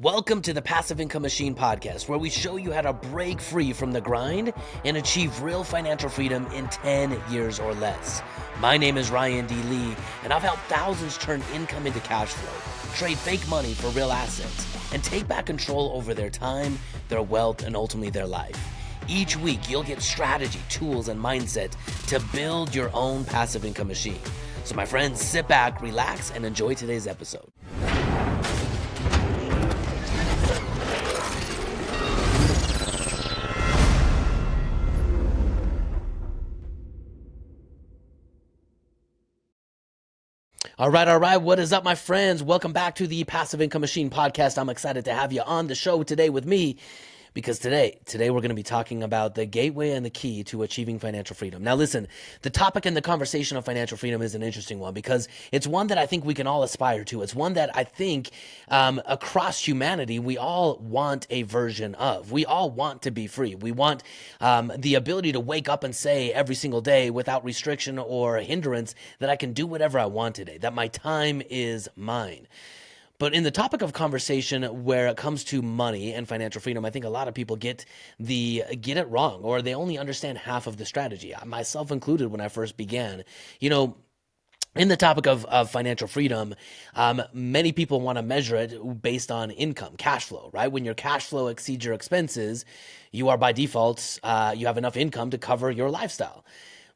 Welcome to the Passive Income Machine podcast, where we show you how to break free from the grind and achieve real financial freedom in 10 years or less. My name is Ryan D. Lee, and I've helped thousands turn income into cash flow, trade fake money for real assets, and take back control over their time, their wealth, and ultimately their life. Each week, you'll get strategy, tools, and mindset to build your own passive income machine. So my friends, sit back, relax, and enjoy today's episode. All right. What is up, my friends? Welcome back to the Passive Income Machine podcast. I'm excited to have you on the show today with me because today we're going to be talking about the gateway and the key to achieving financial freedom. Now, listen, the topic and the conversation of financial freedom is an interesting one because it's one that I think we can all aspire to. It's one that I think across humanity, we all want a version of. We all want to be free. We want the ability to wake up and say every single day without restriction or hindrance that I can do whatever I want today, that my time is mine. But in the topic of conversation where it comes to money and financial freedom, I think a lot of people get it wrong, or they only understand half of the strategy, myself included when I first began. In the topic of financial freedom, many people want to measure it based on income, cash flow, right? When your cash flow exceeds your expenses, you are by default, you have enough income to cover your lifestyle.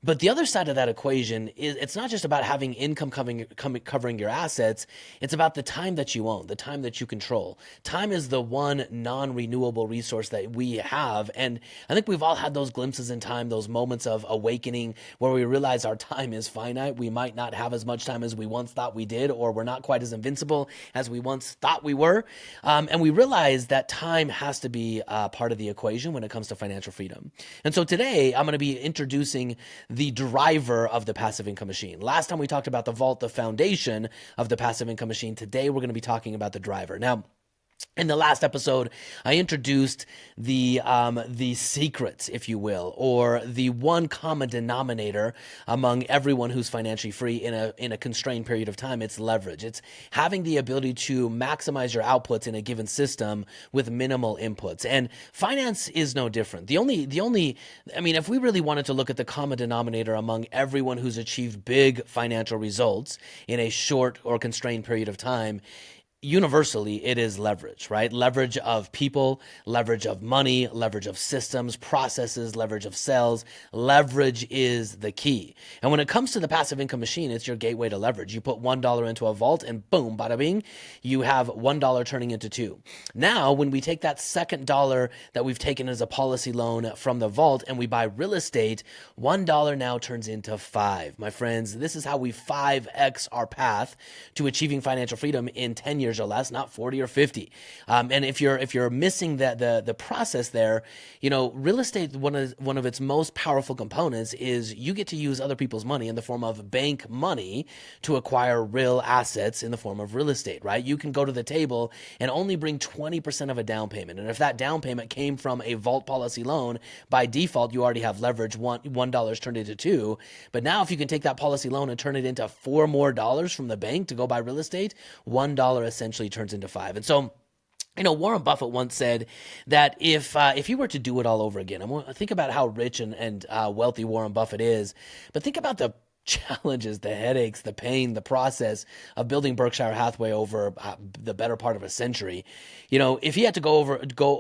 But the other side of that equation is it's not just about having income covering your assets. It's about the time that you own, the time that you control. Time is the one non-renewable resource that we have. And I think we've all had those glimpses in time, those moments of awakening where we realize our time is finite. We might not have as much time as we once thought we did, or we're not quite as invincible as we once thought we were. And we realize that time has to be part of the equation when it comes to financial freedom. And so today I'm going to be introducing the driver of the passive income machine. Last time we talked about the vault, the foundation of the passive income machine. Today we're going to be talking about the driver. Now, in the last episode, I introduced the secrets, if you will, or the one common denominator among everyone who's financially free in a constrained period of time. It's leverage. It's having the ability to maximize your outputs in a given system with minimal inputs. And finance is no different. If we really wanted to look at the common denominator among everyone who's achieved big financial results in a short or constrained period of time, universally, it is leverage, right? Leverage of people, leverage of money, leverage of systems, processes, leverage of sales. Leverage is the key. And when it comes to the passive income machine, it's your gateway to leverage. You put $1 into a vault and boom, bada bing, you have $1 turning into $2. Now, when we take that second dollar that we've taken as a policy loan from the vault and we buy real estate, $1 now turns into $5. My friends, this is how we 5x our path to achieving financial freedom in 10 years or less, not 40 or 50. And if you're missing the process there, real estate, one of its most powerful components is you get to use other people's money in the form of bank money to acquire real assets in the form of real estate, right? You can go to the table and only bring 20% of a down payment. And if that down payment came from a vault policy loan, by default, you already have leverage. $1 turned into $2. But now if you can take that policy loan and turn it into $4 more from the bank to go buy real estate, $1 essentially turns into $5. And so, Warren Buffett once said that if you were to do it all over again, think about how rich and wealthy Warren Buffett is, but think about the challenges, the headaches, the pain, the process of building Berkshire Hathaway over the better part of a century. If he had to go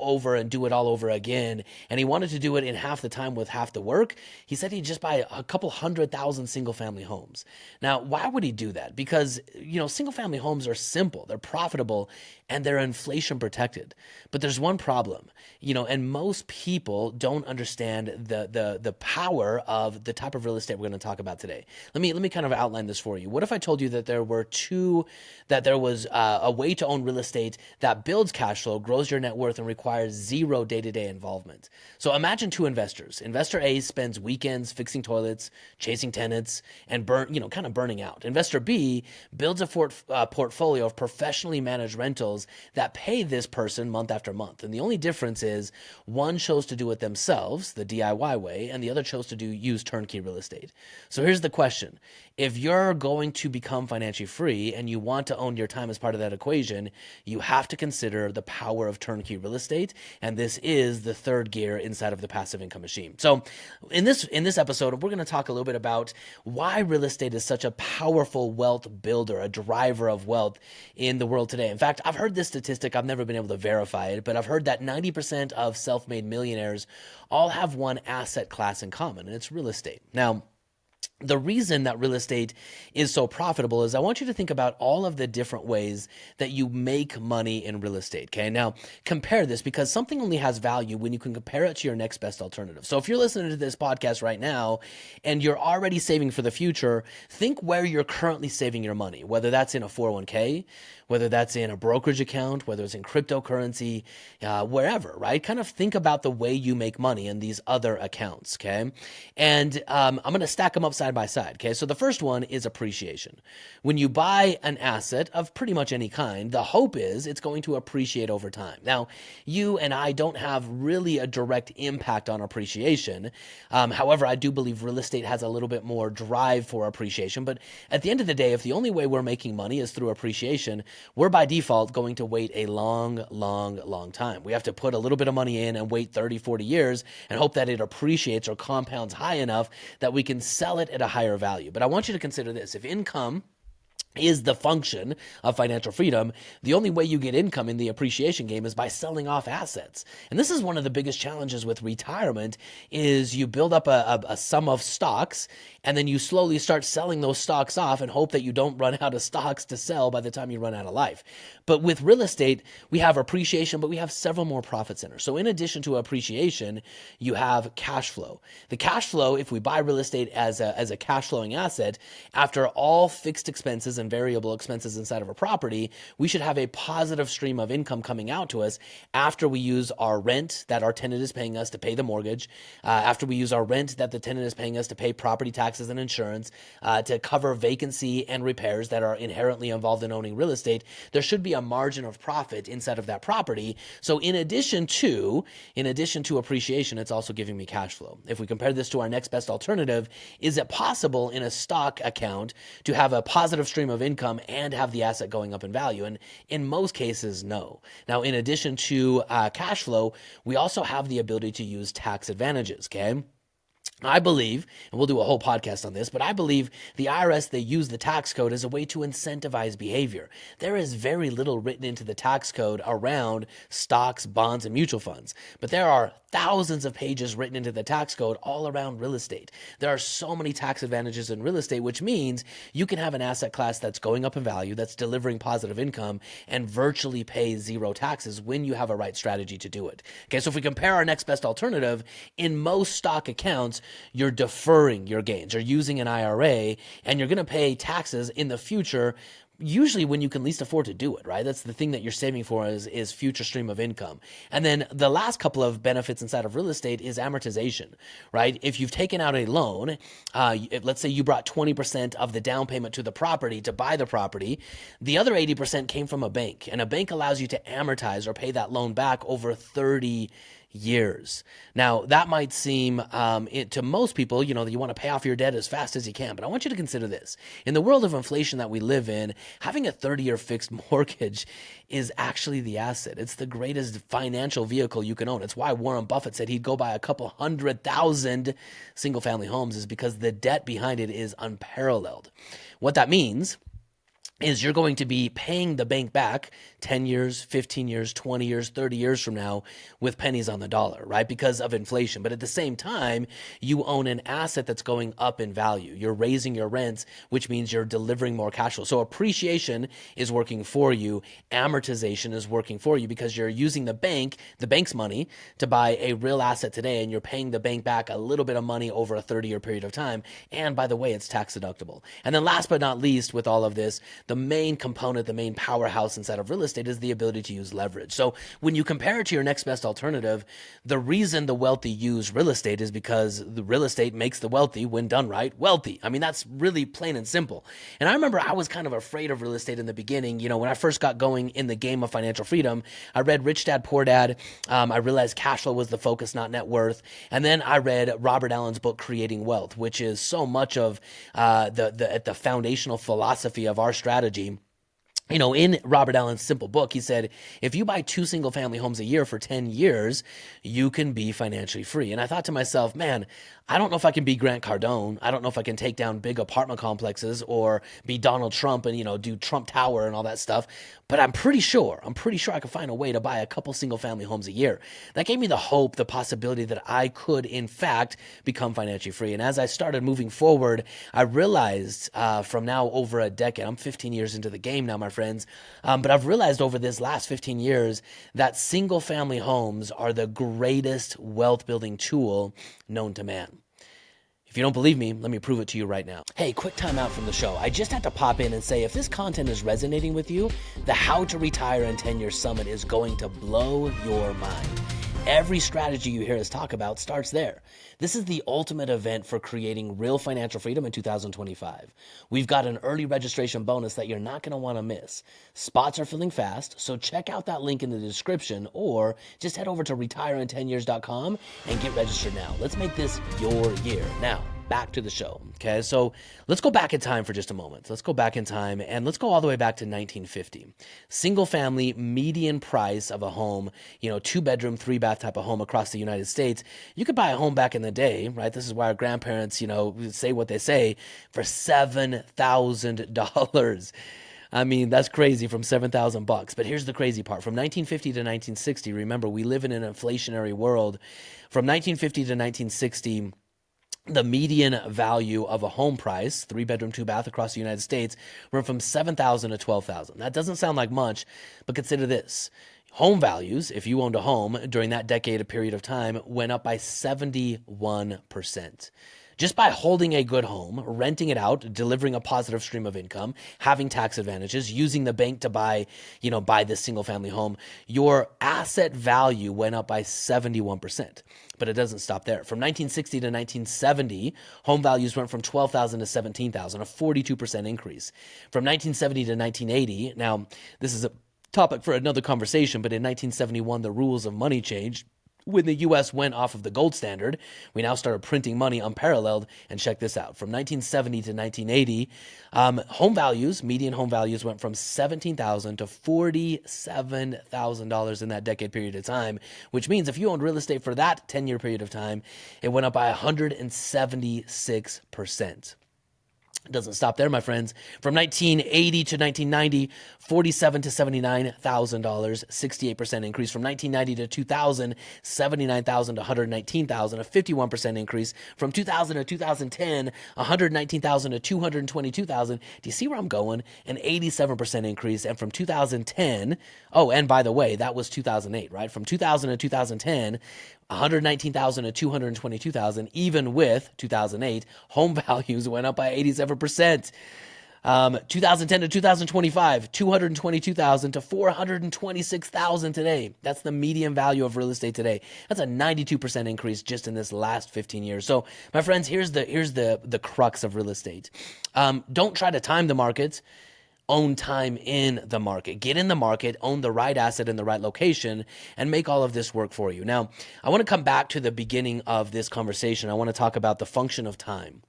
over and do it all over again, and he wanted to do it in half the time with half the work, he said he'd just buy a couple 100,000 single family homes. Now, why would he do that? Because, single family homes are simple, they're profitable, and they're inflation protected. But there's one problem, and most people don't understand the power of the type of real estate we're going to talk about today. Let me kind of outline this for you. What if I told you that there was a way to own real estate that builds cash flow, grows your net worth, and requires zero day-to-day involvement? So imagine two investors. Investor A spends weekends fixing toilets, chasing tenants, and kind of burning out. Investor B builds a portfolio of professionally managed rentals that pay this person month after month. And the only difference is one chose to do it themselves, the DIY way, and the other chose to use turnkey real estate. So here's the question. question. If you're going to become financially free and you want to own your time as part of that equation, you have to consider the power of turnkey real estate, and this is the third gear inside of the passive income machine. So, in this episode, we're going to talk a little bit about why real estate is such a powerful wealth builder, a driver of wealth in the world today. In fact, I've heard this statistic, I've never been able to verify it, but I've heard that 90% of self-made millionaires all have one asset class in common, and it's real estate. Now, the reason that real estate is so profitable is I want you to think about all of the different ways that you make money in real estate. Okay. Now compare this, because something only has value when you can compare it to your next best alternative. So if you're listening to this podcast right now and you're already saving for the future, think where you're currently saving your money, whether that's in a 401k, whether that's in a brokerage account, whether it's in cryptocurrency, wherever, right? Kind of think about the way you make money in these other accounts. Okay. And I'm going to stack them up side by side. Okay. So the first one is appreciation. When you buy an asset of pretty much any kind, the hope is it's going to appreciate over time. Now, you and I don't have really a direct impact on appreciation. However, I do believe real estate has a little bit more drive for appreciation. But at the end of the day, if the only way we're making money is through appreciation, we're by default going to wait a long time. We have to put a little bit of money in and wait 30, 40 years and hope that it appreciates or compounds high enough that we can sell it at a higher value. But I want you to consider this. If income is the function of financial freedom, the only way you get income in the appreciation game is by selling off assets. And this is one of the biggest challenges with retirement is you build up a sum of stocks and then you slowly start selling those stocks off and hope that you don't run out of stocks to sell by the time you run out of life. But with real estate, we have appreciation, but we have several more profit centers. So in addition to appreciation, you have cash flow. The cash flow, if we buy real estate as a cash flowing asset, after all fixed expenses and variable expenses inside of a property, we should have a positive stream of income coming out to us after we use our rent that our tenant is paying us to pay the mortgage, after we use our rent that the tenant is paying us to pay property taxes and insurance, to cover vacancy and repairs that are inherently involved in owning real estate. There should be a margin of profit inside of that property. So in addition to appreciation, it's also giving me cash flow. If we compare this to our next best alternative, is it possible in a stock account to have a positive stream of income and have the asset going up in value? And in most cases, no. Now, in addition to cash flow, we also have the ability to use tax advantages, okay? I believe, and we'll do a whole podcast on this, but I believe the IRS, they use the tax code as a way to incentivize behavior. There is very little written into the tax code around stocks, bonds, and mutual funds, but there are thousands of pages written into the tax code all around real estate. There are so many tax advantages in real estate, which means you can have an asset class that's going up in value, that's delivering positive income, and virtually pay zero taxes when you have a right strategy to do it. Okay, so if we compare our next best alternative, in most stock accounts, you're deferring your gains. You're using an IRA, and you're going to pay taxes in the future, usually when you can least afford to do it, right? That's the thing that you're saving for is future stream of income. And then the last couple of benefits inside of real estate is amortization, right? If you've taken out a loan, let's say you brought 20% of the down payment to the property to buy the property, the other 80% came from a bank, and a bank allows you to amortize or pay that loan back over 30 years. Now, that might seem to most people, you want to pay off your debt as fast as you can, but I want you to consider this. In the world of inflation that we live in, having a 30-year fixed mortgage is actually the asset. It's the greatest financial vehicle you can own. It's why Warren Buffett said he'd go buy a couple 100,000 single-family homes, is because the debt behind it is unparalleled. What that means is you're going to be paying the bank back 10 years, 15 years, 20 years, 30 years from now with pennies on the dollar, right? Because of inflation. But at the same time, you own an asset that's going up in value. You're raising your rents, which means you're delivering more cash flow. So appreciation is working for you. Amortization is working for you because you're using the bank's money to buy a real asset today, and you're paying the bank back a little bit of money over a 30-year period of time. And by the way, it's tax deductible. And then last but not least with all of this, the main component, the main powerhouse inside of real estate is the ability to use leverage. So when you compare it to your next best alternative, the reason the wealthy use real estate is because the real estate makes the wealthy, when done right, wealthy. I mean, that's really plain and simple. And I remember I was kind of afraid of real estate in the beginning. You know, when I first got going in the game of financial freedom, I read Rich Dad, Poor Dad. I realized cash flow was the focus, not net worth. And then I read Robert Allen's book, Creating Wealth, which is so much of the foundational philosophy of our strategy. You know, in Robert Allen's simple book, he said, if you buy 2 single family homes a year for 10 years, you can be financially free. And I thought to myself, man, I don't know if I can be Grant Cardone. I don't know if I can take down big apartment complexes or be Donald Trump and, you know, do Trump Tower and all that stuff. But I'm pretty sure I could find a way to buy a couple single family homes a year. That gave me the hope, the possibility that I could, in fact, become financially free. And as I started moving forward, I realized from now over a decade, I'm 15 years into the game now, my friends, but I've realized over this last 15 years that single family homes are the greatest wealth building tool known to man. If you don't believe me, let me prove it to you right now. Hey, quick time out from the show. I just had to pop in and say, if this content is resonating with you, the How to Retire in 10 Years Summit is going to blow your mind. Every strategy you hear us talk about starts there. This is the ultimate event for creating real financial freedom in 2025. We've got an early registration bonus that you're not going to want to miss. Spots are filling fast, so check out that link in the description or just head over to retirein10years.com and get registered now. Let's make this your year. Now, back to the show. Okay, so let's go back in time for just a moment. Let's go back in time and let's go all the way back to 1950. Single family median price of a home, 2-bedroom, 3-bath type of home across the United States. You could buy a home back in the day, right? This is why our grandparents, say what they say, for $7,000. I mean, that's crazy, from $7,000. But here's the crazy part. From 1950 to 1960, remember, we live in an inflationary world. From 1950 to 1960, the median value of a home price, 3-bedroom, 2-bath across the United States, went from $7,000 to $12,000. That doesn't sound like much, but consider this. Home values, if you owned a home during that decade, a period of time, went up by 71%. Just by holding a good home, renting it out, delivering a positive stream of income, having tax advantages, using the bank to buy this single family home, your asset value went up by 71%. But it doesn't stop there. From 1960 to 1970, home values went from $12,000 to $17,000, a 42% increase. From 1970 to 1980, now this is a topic for another conversation, but in 1971, the rules of money changed. When the U.S. went off of the gold standard, we now started printing money unparalleled. And check this out. From 1970 to 1980, median home values went from $17,000 to $47,000 in that decade period of time, which means if you owned real estate for that 10-year period of time, it went up by 176%. It doesn't stop there, my friends. From 1980 to 1990, $47,000 to $79,000, 68% increase. From 1990 to 2000, $79,000 to $119,000, a 51% increase. From 2000 to 2010, $119,000 to $222,000. Do you see where I'm going? An 87% increase. And from 2010, and by the way, that was 2008, right? From 2000 to 2010, $119,000 to $222,000. Even with 2008, home values went up by 87%. 2010 to 2025, $222,000 to $426,000 today. That's the median value of real estate today. That's a 92% increase just in this last 15 years. So, my friends, here's the crux of real estate. Don't try to time the markets. Own time in the market. Get in the market, own the right asset in the right location, and make all of this work for you. Now, I want to come back to the beginning of this conversation. I want to talk about the function of time.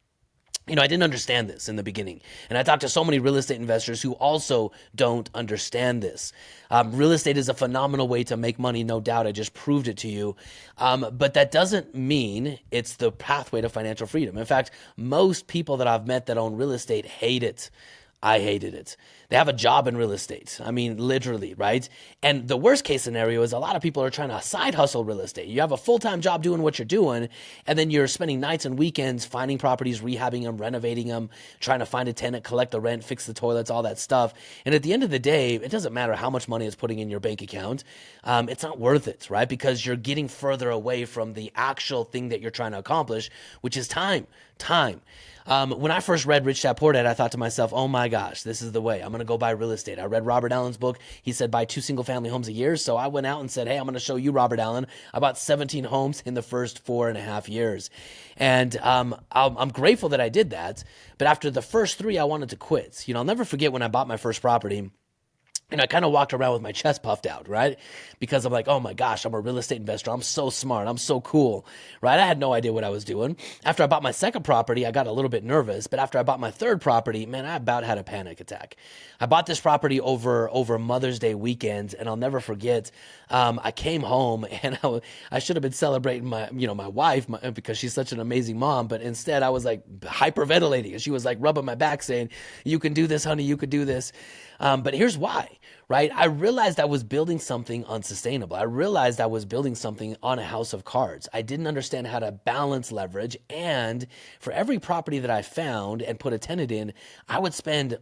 I didn't understand this in the beginning. And I talked to so many real estate investors who also don't understand this. Real estate is a phenomenal way to make money, no doubt. I just proved it to you. But that doesn't mean it's the pathway to financial freedom. In fact, most people that I've met that own real estate hate it. I hated it. They have a job in real estate. I mean, literally, right? And the worst case scenario is a lot of people are trying to side hustle real estate. You have a full-time job doing what you're doing, and then you're spending nights and weekends finding properties, rehabbing them, renovating them, trying to find a tenant, collect the rent, fix the toilets, all that stuff. And at the end of the day, it doesn't matter how much money it's putting in your bank account. It's not worth it, right? Because you're getting further away from the actual thing that you're trying to accomplish, which is time. When I first read Rich Dad Poor Dad, I thought to myself, oh my gosh, this is the way. I'm going to go buy real estate. I read Robert Allen's book. He said buy 2 single family homes a year. So I went out and said, hey, I'm going to show you Robert Allen. I bought 17 homes in the first 4.5 years. And I'm grateful that I did that. But after the first 3, I wanted to quit. I'll never forget when I bought my first property. And I kind of walked around with my chest puffed out, right? Because I'm like, oh my gosh, I'm a real estate investor. I'm so smart. I'm so cool, right? I had no idea what I was doing. After I bought my second property, I got a little bit nervous. But after I bought my third property, man, I about had a panic attack. I bought this property over Mother's Day weekend, and I'll never forget. I came home and I should have been celebrating my wife because she's such an amazing mom. But instead, I was like hyperventilating, and she was like rubbing my back, saying, "You can do this, honey. You could do this." But here's why, right? I realized I was building something unsustainable. I realized I was building something on a house of cards. I didn't understand how to balance leverage. And for every property that I found and put a tenant in, I would spend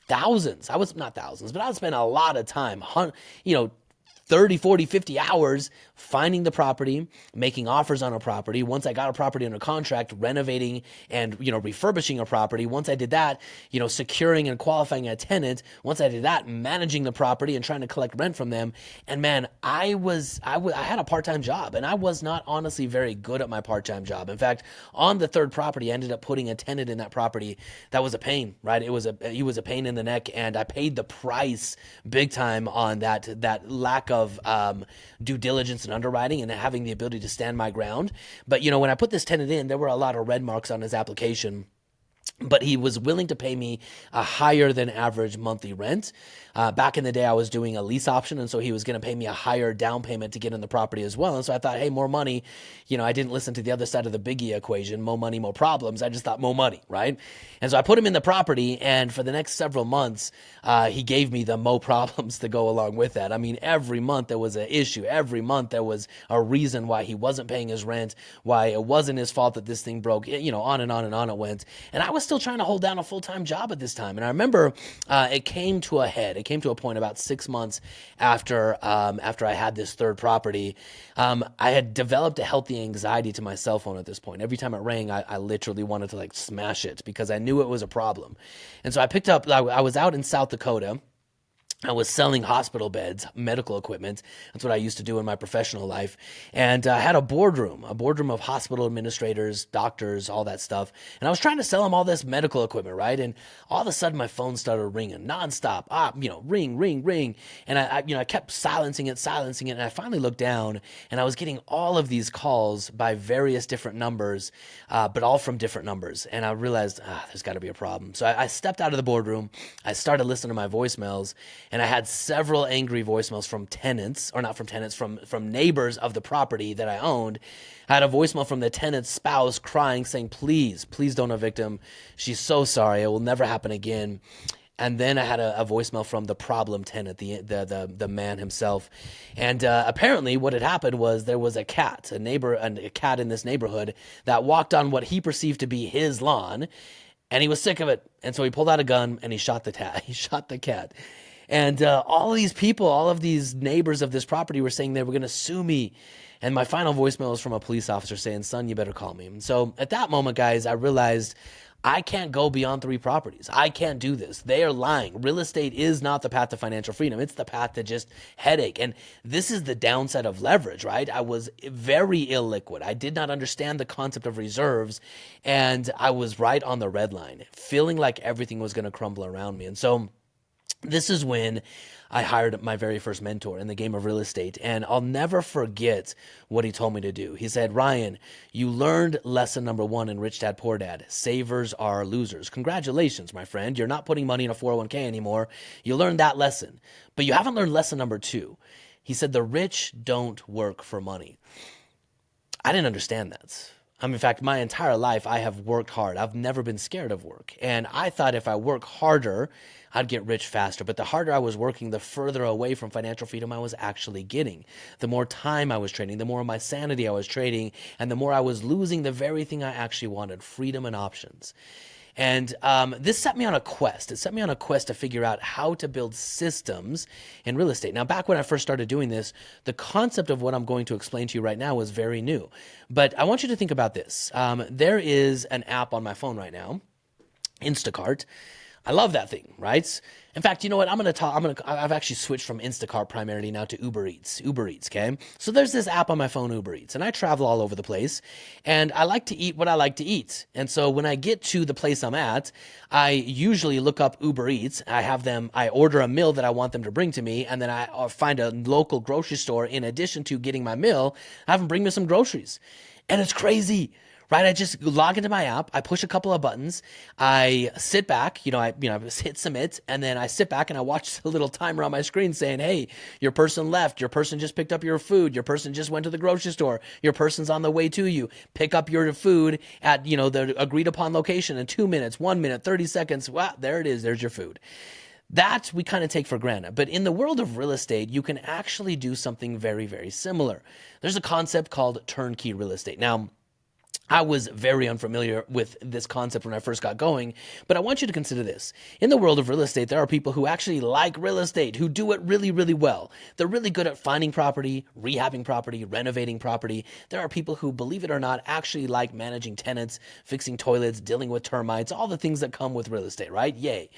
thousands. I was not thousands, but I would spend a lot of time, 30, 40, 50 hours finding the property, making offers on a property. Once I got a property under contract, renovating and, refurbishing a property. Once I did that, securing and qualifying a tenant. Once I did that, managing the property and trying to collect rent from them. And man, I had a part-time job, and I was not honestly very good at my part-time job. In fact, on the third property, I ended up putting a tenant in that property. That was a pain, right? He was a pain in the neck, and I paid the price big time on that lack of due diligence and underwriting and having the ability to stand my ground. But, when I put this tenant in, there were a lot of red marks on his application. But he was willing to pay me a higher than average monthly rent. Back in the day, I was doing a lease option, and so he was going to pay me a higher down payment to get in the property as well. And so I thought, hey, more money. I didn't listen to the other side of the biggie equation, more money, more problems. I just thought more money, right? And so I put him in the property, and for the next several months, he gave me the mo problems to go along with that. I mean, every month there was an issue. Every month there was a reason why he wasn't paying his rent, why it wasn't his fault that this thing broke, on and on and on it went. And I was still trying to hold down a full-time job at this time. And I remember it came to a head. It came to a point about 6 months after I had this third property. I had developed a healthy anxiety to my cell phone at this point. Every time it rang, I literally wanted to smash it because I knew it was a problem. And so I was out in South Dakota. I was selling hospital beds, medical equipment. That's what I used to do in my professional life. And I had a boardroom of hospital administrators, doctors, all that stuff. And I was trying to sell them all this medical equipment, right? And all of a sudden my phone started ringing nonstop. Ring, ring, ring. And I kept silencing it. And I finally looked down and I was getting all of these calls by various different numbers, but all from different numbers. And I realized, there's got to be a problem. So I stepped out of the boardroom. I started listening to my voicemails. And I had several angry voicemails from tenants, or not from tenants, from neighbors of the property that I owned. I had a voicemail from the tenant's spouse crying, saying, please don't evict him. She's so sorry. It will never happen again. And then I had a voicemail from the problem tenant, the man himself. And apparently what had happened was there was a cat in this neighborhood that walked on what he perceived to be his lawn. And he was sick of it. And so he pulled out a gun and he shot the cat. He shot the cat. And all of these people, all of these neighbors of this property were saying they were going to sue me. And my final voicemail was from a police officer saying, son, you better call me. And so at that moment, guys, I realized I can't go beyond 3 properties. I can't do this. They are lying. Real estate is not the path to financial freedom. It's the path to just headache. And this is the downside of leverage, right? I was very illiquid. I did not understand the concept of reserves. And I was right on the red line, feeling like everything was going to crumble around me. And so this is when I hired my very first mentor in the game of real estate. And I'll never forget what he told me to do. He said, Ryan, you learned lesson number 1 in Rich Dad Poor Dad. Savers are losers. Congratulations, my friend. You're not putting money in a 401k anymore. You learned that lesson. But you haven't learned lesson number 2. He said, the rich don't work for money. I didn't understand that. In fact, my entire life, I have worked hard. I've never been scared of work. And I thought if I work harder, I'd get rich faster. But the harder I was working, the further away from financial freedom I was actually getting. The more time I was trading, the more of my sanity I was trading, and the more I was losing the very thing I actually wanted, freedom and options. And this set me on a quest. It set me on a quest to figure out how to build systems in real estate. Now, back when I first started doing this, the concept of what I'm going to explain to you right now was very new. But I want you to think about this. There is an app on my phone right now, Instacart. I love that thing, right? In fact, you know what? I've actually switched from Instacart primarily now to Uber Eats, okay? So there's this app on my phone, Uber Eats, and I travel all over the place, and I like to eat what I like to eat. And so when I get to the place I'm at, I usually look up Uber Eats. I order a meal that I want them to bring to me, and then I find a local grocery store in addition to getting my meal, have them bring me some groceries. And it's crazy. Right, I just log into my app, I push a couple of buttons, I sit back, I hit submit, and then I sit back and I watch the little timer on my screen saying, hey, your person left, your person just picked up your food, your person just went to the grocery store, your person's on the way to you, pick up your food at, the agreed upon location in 2 minutes, 1 minute, 30 seconds, wow, there it is, there's your food. That we kind of take for granted. But in the world of real estate, you can actually do something very, very similar. There's a concept called turnkey real estate. Now, I was very unfamiliar with this concept when I first got going, but I want you to consider this. In the world of real estate, there are people who actually like real estate, who do it really, really well. They're really good at finding property, rehabbing property, renovating property. There are people who, believe it or not, actually like managing tenants, fixing toilets, dealing with termites, all the things that come with real estate, right? Yay.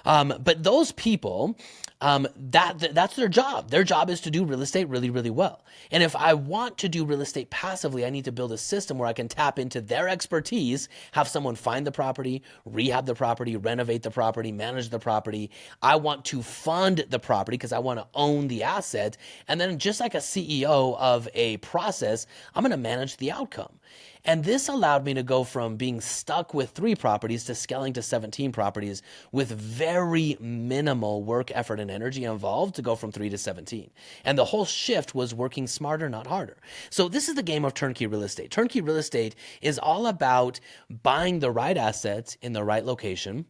But those people, that's their job. Their job is to do real estate really, really well. And if I want to do real estate passively, I need to build a system where I can tap into their expertise, have someone find the property, rehab the property, renovate the property, manage the property. I want to fund the property because I want to own the asset. And then just like a CEO of a process, I'm going to manage the outcome. And this allowed me to go from being stuck with 3 properties to scaling to 17 properties with very minimal work, effort, and energy involved to go from 3 to 17. And the whole shift was working smarter, not harder. So this is the game of turnkey real estate. Turnkey real estate is all about buying the right assets in the right location,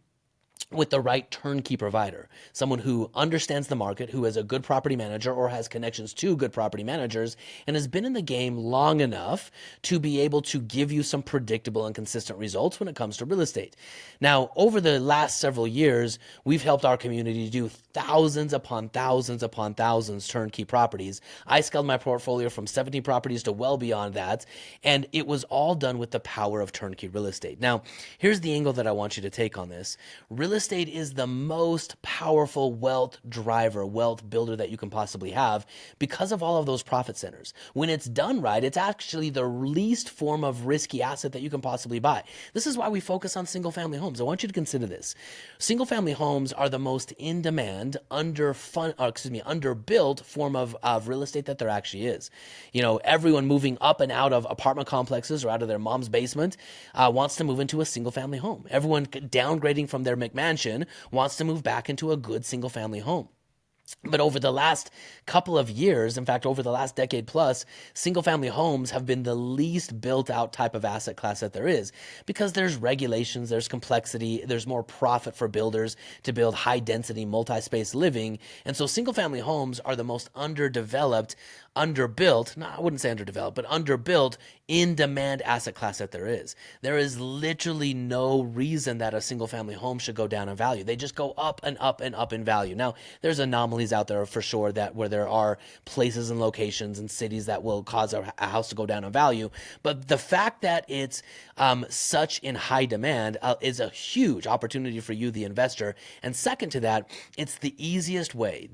with the right turnkey provider, someone who understands the market, who is a good property manager or has connections to good property managers and has been in the game long enough to be able to give you some predictable and consistent results when it comes to real estate. Now, over the last several years, we've helped our community do thousands upon thousands upon thousands turnkey properties. I scaled my portfolio from 70 properties to well beyond that, and it was all done with the power of turnkey real estate. Now, here's the angle that I want you to take on this. Real estate is the most powerful wealth driver, wealth builder that you can possibly have because of all of those profit centers. When it's done right, it's actually the least form of risky asset that you can possibly buy. This is why we focus on single family homes. I want you to consider this. Single family homes are the most in demand, underbuilt form of real estate that there actually is. Everyone moving up and out of apartment complexes or out of their mom's basement wants to move into a single family home. Everyone downgrading from their McMansion wants to move back into a good single family home. But over the last couple of years, in fact, over the last decade plus, single family homes have been the least built out type of asset class that there is because there's regulations, there's complexity, there's more profit for builders to build high density multi-space living. And so single family homes are the most underbuilt, I wouldn't say underdeveloped, but underbuilt in demand asset class that there is. There is literally no reason that a single family home should go down in value. They just go up and up and up in value. Now, there's anomalies out there for sure where there are places and locations and cities that will cause a house to go down in value. But the fact that it's such in high demand is a huge opportunity for you, the investor. And second to that, it's the easiest way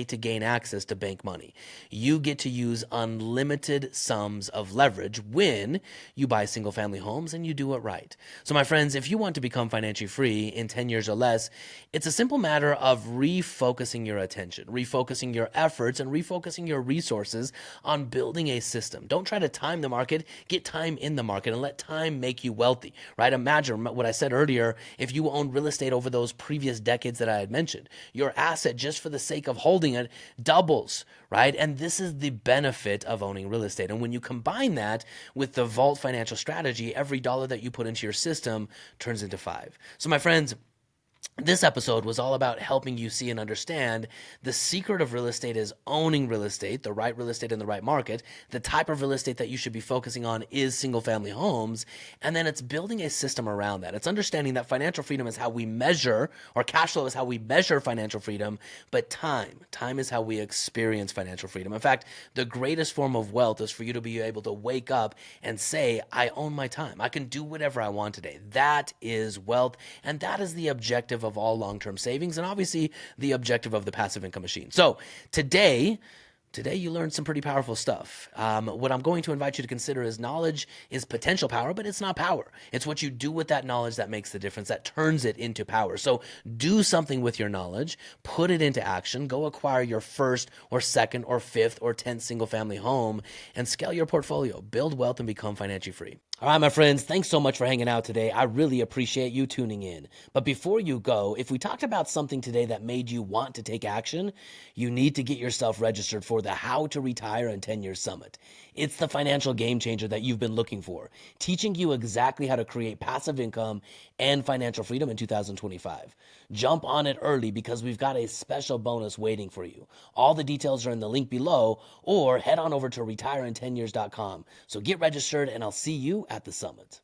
to gain access to bank money. You get to use unlimited sums of leverage when you buy single family homes and you do it right. So my friends, if you want to become financially free in 10 years or less, it's a simple matter of refocusing your attention, refocusing your efforts, and refocusing your resources on building a system. Don't try to time the market, get time in the market and let time make you wealthy, right? Imagine what I said earlier, if you owned real estate over those previous decades that I had mentioned, your asset just for the sake of holding it doubles, right? And this is the benefit of owning real estate. And when you combine that with the Vault financial strategy, every dollar that you put into your system turns into 5. So my friends, This episode was all about helping you see and understand the secret of real estate is owning real estate, the right real estate in the right market. The type of real estate that you should be focusing on is single family homes. And then it's building a system around that. It's understanding that financial freedom is how we measure, or cash flow is how we measure financial freedom, but time is how we experience financial freedom. In fact, the greatest form of wealth is for you to be able to wake up and say, I own my time. I can do whatever I want today. That is wealth. And that is the objective of all long-term savings, and obviously the objective of the passive income machine. So today you learned some pretty powerful stuff. What I'm going to invite you to consider is knowledge is potential power, but it's not power. It's what you do with that knowledge that makes the difference, that turns it into power. So do something with your knowledge, put it into action, go acquire your first or second or fifth or 10th single family home and scale your portfolio, build wealth, and become financially free. All right, my friends, thanks so much for hanging out today. I really appreciate you tuning in. But before you go, if we talked about something today that made you want to take action, you need to get yourself registered for the How to Retire in 10 Years Summit. It's the financial game changer that you've been looking for, teaching you exactly how to create passive income and financial freedom in 2025. Jump on it early because we've got a special bonus waiting for you. All the details are in the link below, or head on over to retireintenyears.com. So get registered and I'll see you at the summit.